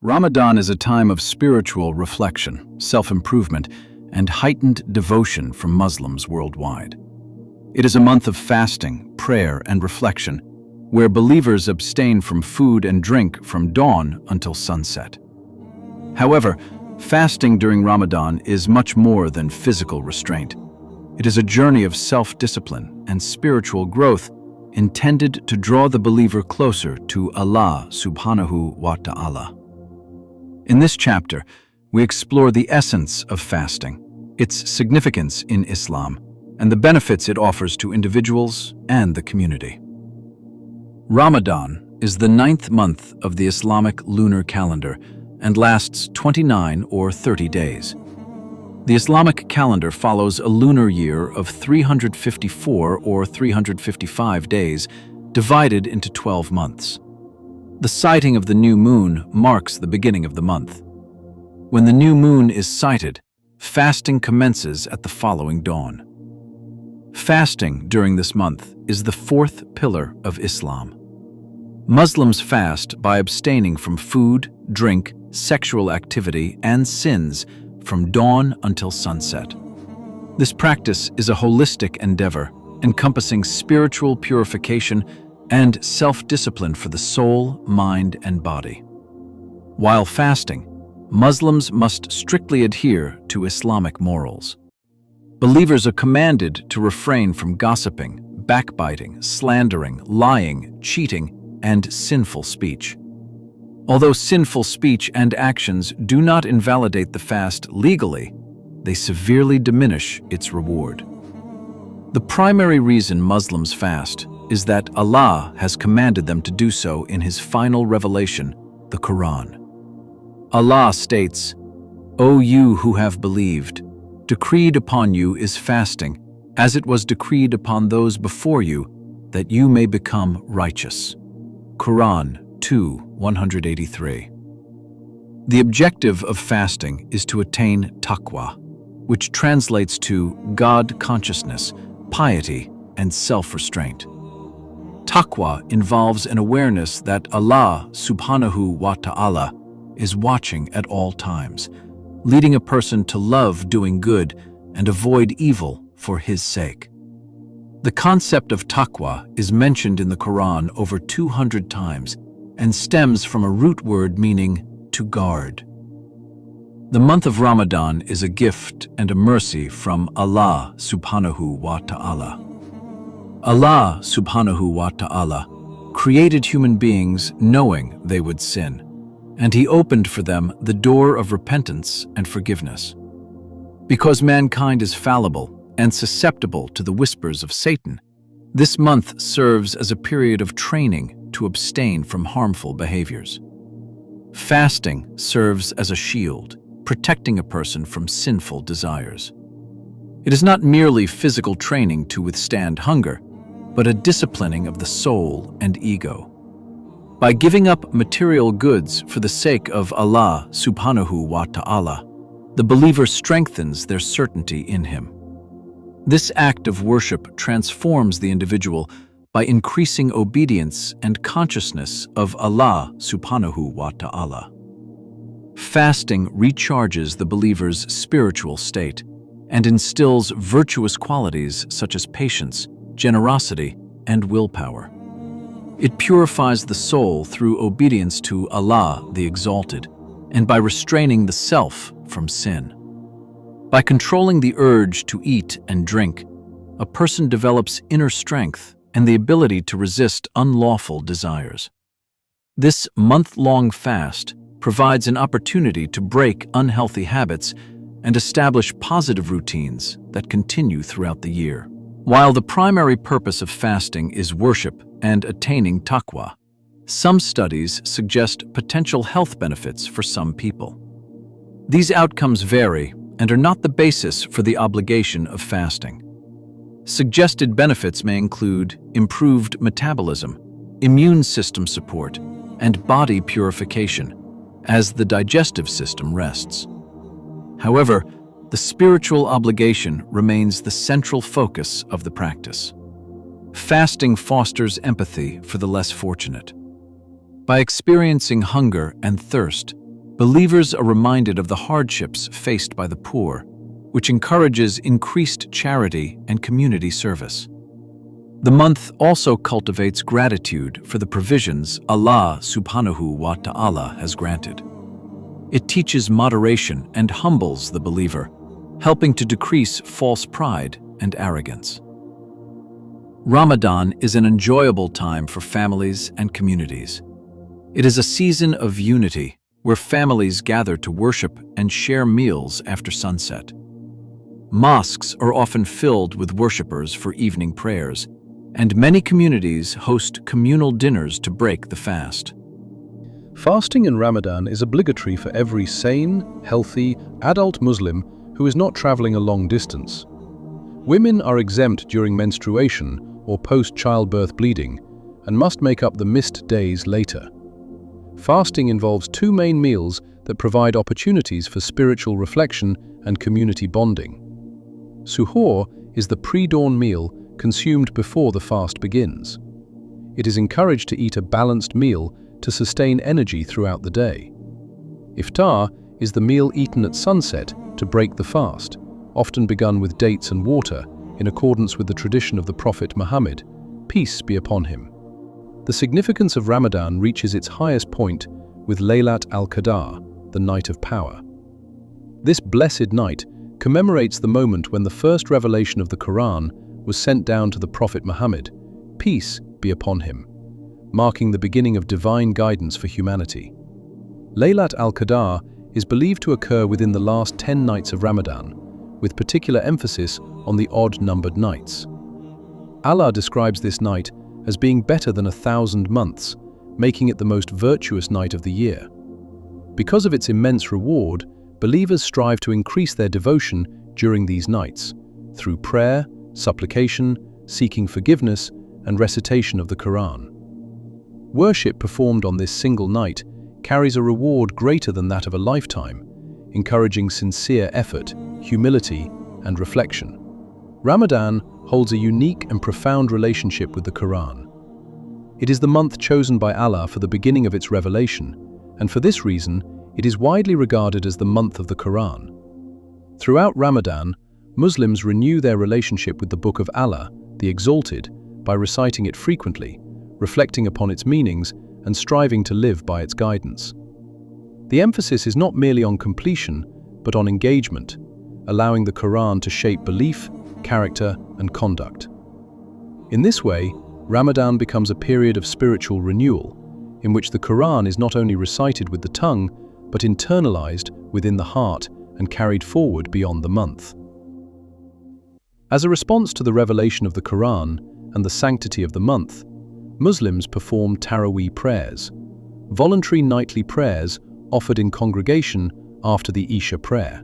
Ramadan is a time of spiritual reflection, self-improvement, and heightened devotion from Muslims worldwide. It is a month of fasting, prayer, and reflection, where believers abstain from food and drink from dawn until sunset. However, fasting during Ramadan is much more than physical restraint. It is a journey of self-discipline and spiritual growth intended to draw the believer closer to Allah subhanahu wa ta'ala. In this chapter, we explore the essence of fasting, its significance in Islam, and the benefits it offers to individuals and the community. Ramadan is the 9th month of the Islamic lunar calendar and lasts 29 or 30 days. The Islamic calendar follows a lunar year of 354 or 355 days, divided into 12 months. The sighting of the new moon marks the beginning of the month. When the new moon is sighted, fasting commences at the following dawn. Fasting during this month is the fourth pillar of Islam. Muslims fast by abstaining from food, drink, sexual activity, and sins from dawn until sunset. This practice is a holistic endeavor, encompassing spiritual purification and self-discipline for the soul, mind, and body. While fasting, Muslims must strictly adhere to Islamic morals. Believers are commanded to refrain from gossiping, backbiting, slandering, lying, cheating, and sinful speech. Although sinful speech and actions do not invalidate the fast legally, they severely diminish its reward. The primary reason Muslims fast is that Allah has commanded them to do so in His final revelation, the Quran. Allah states, "O you who have believed, decreed upon you is fasting, as it was decreed upon those before you, that you may become righteous." Quran 2:183. The objective of fasting is to attain taqwa, which translates to God consciousness, piety, and self-restraint. Taqwa involves an awareness that Allah subhanahu wa ta'ala is watching at all times, leading a person to love doing good and avoid evil for His sake. The concept of taqwa is mentioned in the Quran over 200 times and stems from a root word meaning to guard. The month of Ramadan is a gift and a mercy from Allah subhanahu wa ta'ala. Allah subhanahu wa ta'ala created human beings knowing they would sin, and He opened for them the door of repentance and forgiveness. Because mankind is fallible and susceptible to the whispers of Satan, this month serves as a period of training to abstain from harmful behaviors. Fasting serves as a shield, protecting a person from sinful desires. It is not merely physical training to withstand hunger, but a disciplining of the soul and ego. By giving up material goods for the sake of Allah subhanahu wa ta'ala, the believer strengthens their certainty in Him. This act of worship transforms the individual by increasing obedience and consciousness of Allah subhanahu wa ta'ala. Fasting recharges the believer's spiritual state and instills virtuous qualities such as patience, generosity, and willpower. It purifies the soul through obedience to Allah the Exalted and by restraining the self from sin. By controlling the urge to eat and drink, a person develops inner strength and the ability to resist unlawful desires. This month-long fast provides an opportunity to break unhealthy habits and establish positive routines that continue throughout the year. While the primary purpose of fasting is worship and attaining taqwa, some studies suggest potential health benefits for some people. These outcomes vary and are not the basis for the obligation of fasting. Suggested benefits may include improved metabolism, immune system support, and body purification, as the digestive system rests. However, the spiritual obligation remains the central focus of the practice. Fasting fosters empathy for the less fortunate. By experiencing hunger and thirst, Believers are reminded of the hardships faced by the poor, which encourages increased charity and community service. The month also cultivates gratitude for the provisions Allah subhanahu wa ta'ala has granted. It teaches moderation and humbles the believer, helping to decrease false pride and arrogance. Ramadan is an enjoyable time for families and communities. It is a season of unity where families gather to worship and share meals after sunset. Mosques are often filled with worshippers for evening prayers, and many communities host communal dinners to break the fast. Fasting in Ramadan is obligatory for every sane, healthy, adult Muslim who is not traveling a long distance. Women are exempt during menstruation or post-childbirth bleeding and must make up the missed days later. Fasting involves two main meals that provide opportunities for spiritual reflection and community bonding. Suhoor is the pre-dawn meal consumed before the fast begins. It is encouraged to eat a balanced meal to sustain energy throughout the day. Iftar is the meal eaten at sunset to break the fast, often begun with dates and water, in accordance with the tradition of the Prophet Muhammad, peace be upon him. The significance of Ramadan reaches its highest point with Laylat al-Qadr, the Night of Power. This blessed night commemorates the moment when the first revelation of the Quran was sent down to the Prophet Muhammad, peace be upon him, marking the beginning of divine guidance for humanity. Laylat al-Qadr is believed to occur within the last 10 nights of Ramadan, with particular emphasis on the odd-numbered nights. Allah describes this night as being better than 1,000 months, making it the most virtuous night of the year. Because of its immense reward, believers strive to increase their devotion during these nights, through prayer, supplication, seeking forgiveness, and recitation of the Quran. Worship performed on this single night carries a reward greater than that of a lifetime, encouraging sincere effort, humility, and reflection. Ramadan holds a unique and profound relationship with the Quran. It is the month chosen by Allah for the beginning of its revelation, and for this reason, it is widely regarded as the month of the Quran. Throughout Ramadan, Muslims renew their relationship with the Book of Allah, the Exalted, by reciting it frequently, reflecting upon its meanings, and striving to live by its guidance. The emphasis is not merely on completion, but on engagement, allowing the Quran to shape belief, character, and conduct. In this way, Ramadan becomes a period of spiritual renewal, in which the Quran is not only recited with the tongue, but internalized within the heart and carried forward beyond the month. As a response to the revelation of the Quran and the sanctity of the month, Muslims perform Taraweeh prayers, voluntary nightly prayers offered in congregation after the Isha prayer.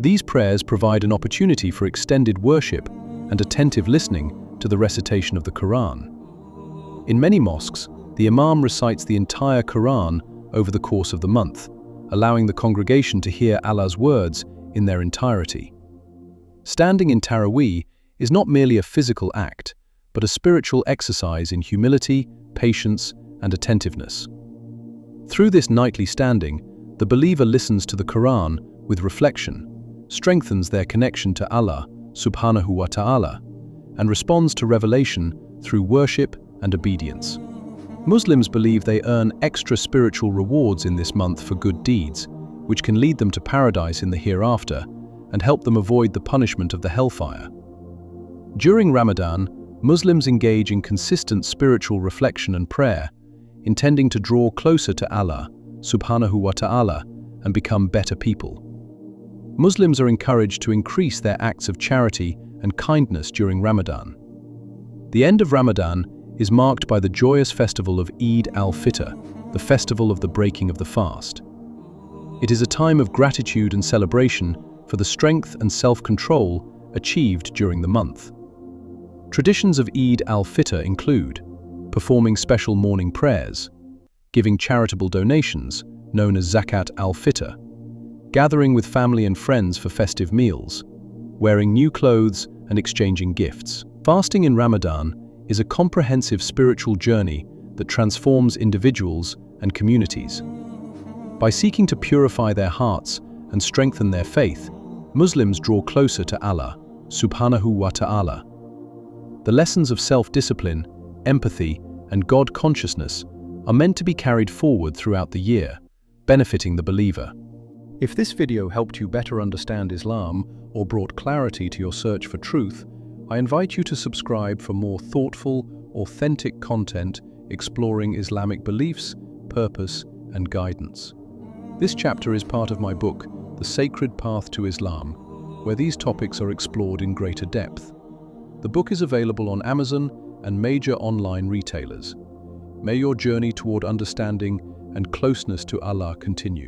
These prayers provide an opportunity for extended worship and attentive listening to the recitation of the Quran. In many mosques, the Imam recites the entire Quran over the course of the month, allowing the congregation to hear Allah's words in their entirety. Standing in Taraweeh is not merely a physical act, but a spiritual exercise in humility, patience, and attentiveness. Through this nightly standing, the believer listens to the Quran with reflection, strengthens their connection to Allah subhanahu wa ta'ala, and responds to revelation through worship and obedience. Muslims believe they earn extra spiritual rewards in this month for good deeds, which can lead them to paradise in the hereafter and help them avoid the punishment of the hellfire. During Ramadan, Muslims engage in consistent spiritual reflection and prayer, intending to draw closer to Allah subhanahu wa ta'ala and become better people. Muslims are encouraged to increase their acts of charity and kindness during Ramadan. The end of Ramadan is marked by the joyous festival of Eid al-Fitr, the festival of the breaking of the fast. It is a time of gratitude and celebration for the strength and self-control achieved during the month. Traditions of Eid al-Fitr include performing special morning prayers, giving charitable donations, known as Zakat al-Fitr, gathering with family and friends for festive meals, wearing new clothes and exchanging gifts. Fasting in Ramadan is a comprehensive spiritual journey that transforms individuals and communities. By seeking to purify their hearts and strengthen their faith, Muslims draw closer to Allah, subhanahu wa ta'ala. The lessons of self-discipline, empathy, and God consciousness are meant to be carried forward throughout the year, benefiting the believer. If this video helped you better understand Islam or brought clarity to your search for truth, I invite you to subscribe for more thoughtful, authentic content exploring Islamic beliefs, purpose, and guidance. This chapter is part of my book, The Sacred Path to Islam, where these topics are explored in greater depth. The book is available on Amazon and major online retailers. May your journey toward understanding and closeness to Allah continue.